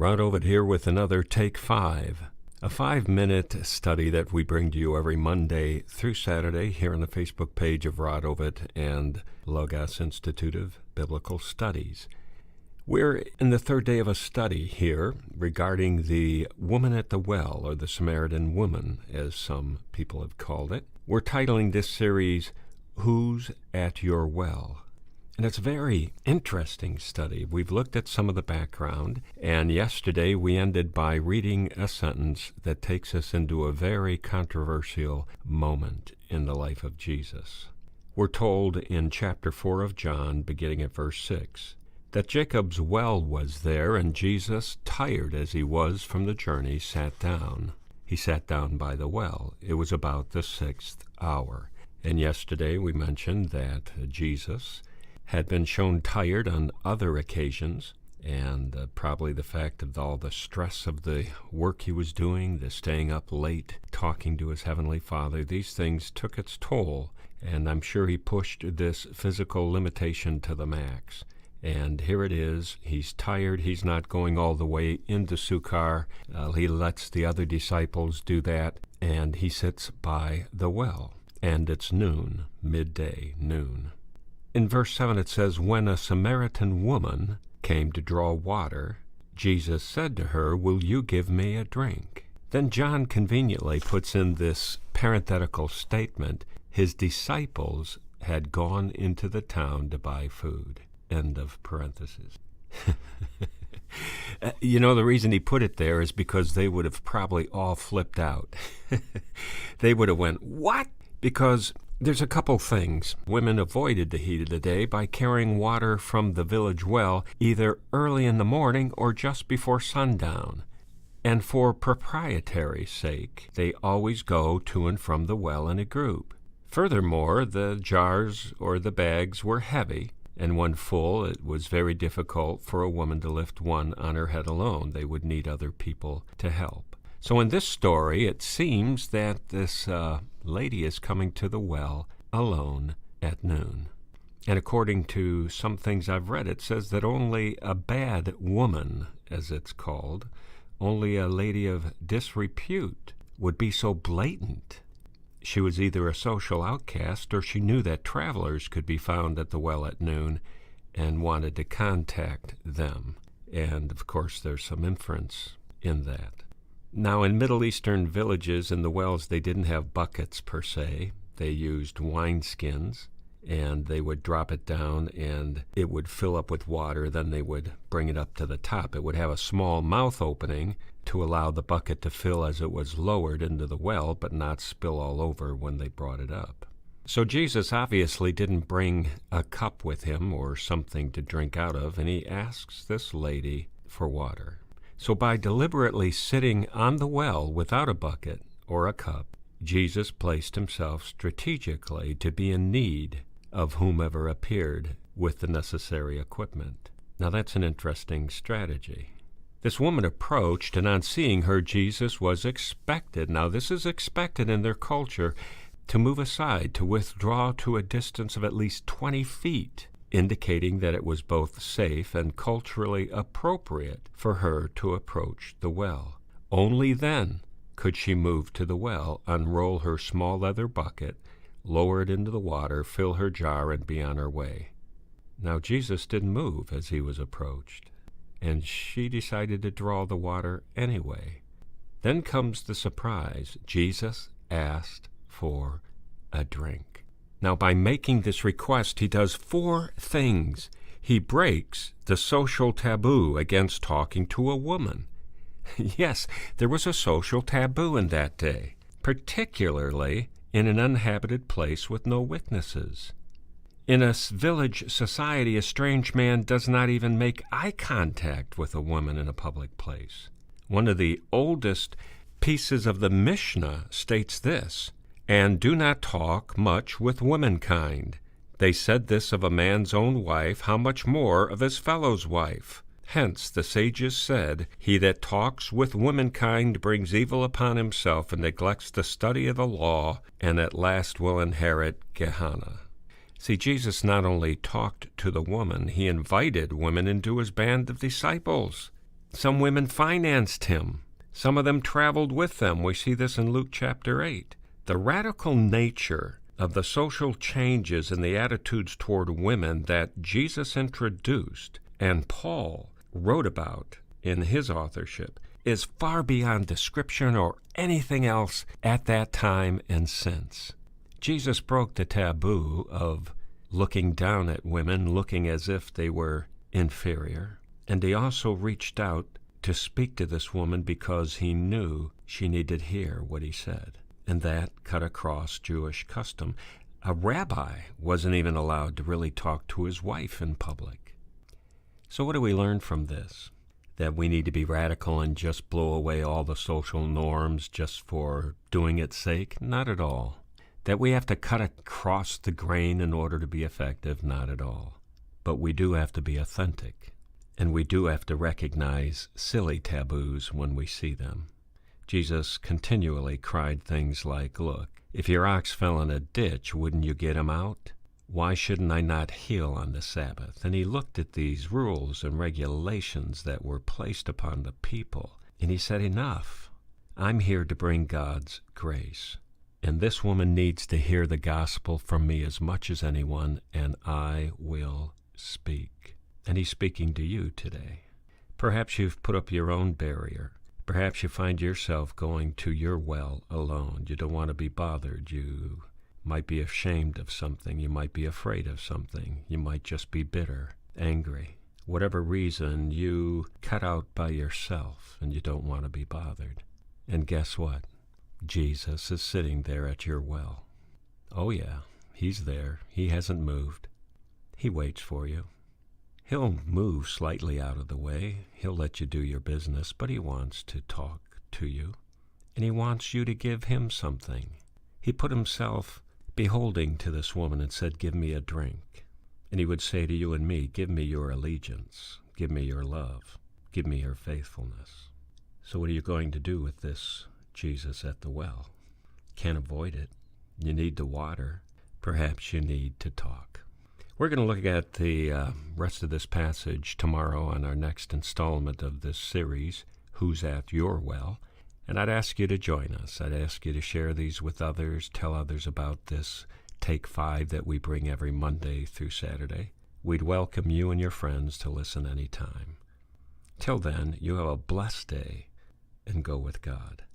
Rod Ovid here with another Take 5, a 5-minute study that we bring to you every Monday through Saturday here on the Facebook page of Rod Ovid and Logos Institute of Biblical Studies. We're in the third day of a study here regarding the woman at the well, or the Samaritan woman, as some people have called it. We're titling this series, Who's at Your Well? And it's a very interesting study. We've looked at some of the background, and yesterday we ended by reading a sentence that takes us into a very controversial moment in the life of Jesus. We're told in chapter 4 of John, beginning at verse 6, that Jacob's well was there, and Jesus, tired as he was from the journey, sat down. He sat down by the well. It was about the 6th hour. And yesterday we mentioned that Jesus had been shown tired on other occasions, and probably the fact of all the stress of the work he was doing, the staying up late, talking to his Heavenly Father, these things took its toll, and I'm sure he pushed this physical limitation to the max. And here it is, he's tired, he's not going all the way into Sukkar, he lets the other disciples do that, and he sits by the well, and it's noon, midday, noon. In verse 7 it says, when a Samaritan woman came to draw water, Jesus said to her, will you give me a drink? Then John conveniently puts in this parenthetical statement, his disciples had gone into the town to buy food. End of parenthesis. The reason he put it there is because they would have probably all flipped out. They would have went, what? Because there's a couple things. Women avoided the heat of the day by carrying water from the village well either early in the morning or just before sundown. And for propriety's sake, they always go to and from the well in a group. Furthermore, the jars or the bags were heavy, and when full, it was very difficult for a woman to lift one on her head alone. They would need other people to help. So in this story, it seems that this lady is coming to the well alone at noon. And according to some things I've read, it says that only a bad woman, as it's called, only a lady of disrepute would be so blatant. She was either a social outcast or she knew that travelers could be found at the well at noon and wanted to contact them. And, of course, there's some inference in that. Now, in Middle Eastern villages, in the wells, they didn't have buckets per se. They used wineskins, and they would drop it down, and it would fill up with water. Then they would bring it up to the top. It would have a small mouth opening to allow the bucket to fill as it was lowered into the well, but not spill all over when they brought it up. So Jesus obviously didn't bring a cup with him or something to drink out of, and he asks this lady for water. So by deliberately sitting on the well without a bucket or a cup, Jesus placed himself strategically to be in need of whomever appeared with the necessary equipment. Now that's an interesting strategy. This woman approached, and on seeing her, Jesus was expected. Now this is expected in their culture, to move aside, to withdraw to a distance of at least 20 feet. Indicating that it was both safe and culturally appropriate for her to approach the well. Only then could she move to the well, unroll her small leather bucket, lower it into the water, fill her jar, and be on her way. Now Jesus didn't move as he was approached, and she decided to draw the water anyway. Then comes the surprise. Jesus asked for a drink. Now, by making this request, he does 4 things. He breaks the social taboo against talking to a woman. Yes, there was a social taboo in that day, particularly in an uninhabited place with no witnesses. In a village society, a strange man does not even make eye contact with a woman in a public place. One of the oldest pieces of the Mishnah states this, and do not talk much with womankind. They said this of a man's own wife, how much more of his fellow's wife? Hence the sages said, he that talks with womankind brings evil upon himself and neglects the study of the law, and at last will inherit Gehenna. See, Jesus not only talked to the woman, he invited women into his band of disciples. Some women financed him. Some of them traveled with them. We see this in Luke chapter 8. The radical nature of the social changes in the attitudes toward women that Jesus introduced and Paul wrote about in his authorship is far beyond description or anything else at that time and since. Jesus broke the taboo of looking down at women, looking as if they were inferior. And he also reached out to speak to this woman because he knew she needed to hear what he said. And that cut across Jewish custom. A rabbi wasn't even allowed to really talk to his wife in public. So what do we learn from this? That we need to be radical and just blow away all the social norms just for doing its sake? Not at all. That we have to cut across the grain in order to be effective? Not at all. But we do have to be authentic. And we do have to recognize silly taboos when we see them. Jesus continually cried things like, look, if your ox fell in a ditch, wouldn't you get him out? Why shouldn't I not heal on the Sabbath? And he looked at these rules and regulations that were placed upon the people, and he said, enough. I'm here to bring God's grace. And this woman needs to hear the gospel from me as much as anyone, and I will speak. And he's speaking to you today. Perhaps you've put up your own barrier. Perhaps you find yourself going to your well alone. You don't want to be bothered. You might be ashamed of something. You might be afraid of something. You might just be bitter, angry. Whatever reason, you cut out by yourself and you don't want to be bothered. And guess what? Jesus is sitting there at your well. Oh yeah, he's there. He hasn't moved. He waits for you. He'll move slightly out of the way. He'll let you do your business, but he wants to talk to you. And he wants you to give him something. He put himself beholding to this woman and said, give me a drink. And he would say to you and me, give me your allegiance. Give me your love. Give me your faithfulness. So what are you going to do with this Jesus at the well? Can't avoid it. You need the water. Perhaps you need to talk. We're going to look at the rest of this passage tomorrow on our next installment of this series, Who's at Your Well? And I'd ask you to join us. I'd ask you to share these with others, tell others about this Take 5 that we bring every Monday through Saturday. We'd welcome you and your friends to listen anytime. Till then, you have a blessed day and go with God.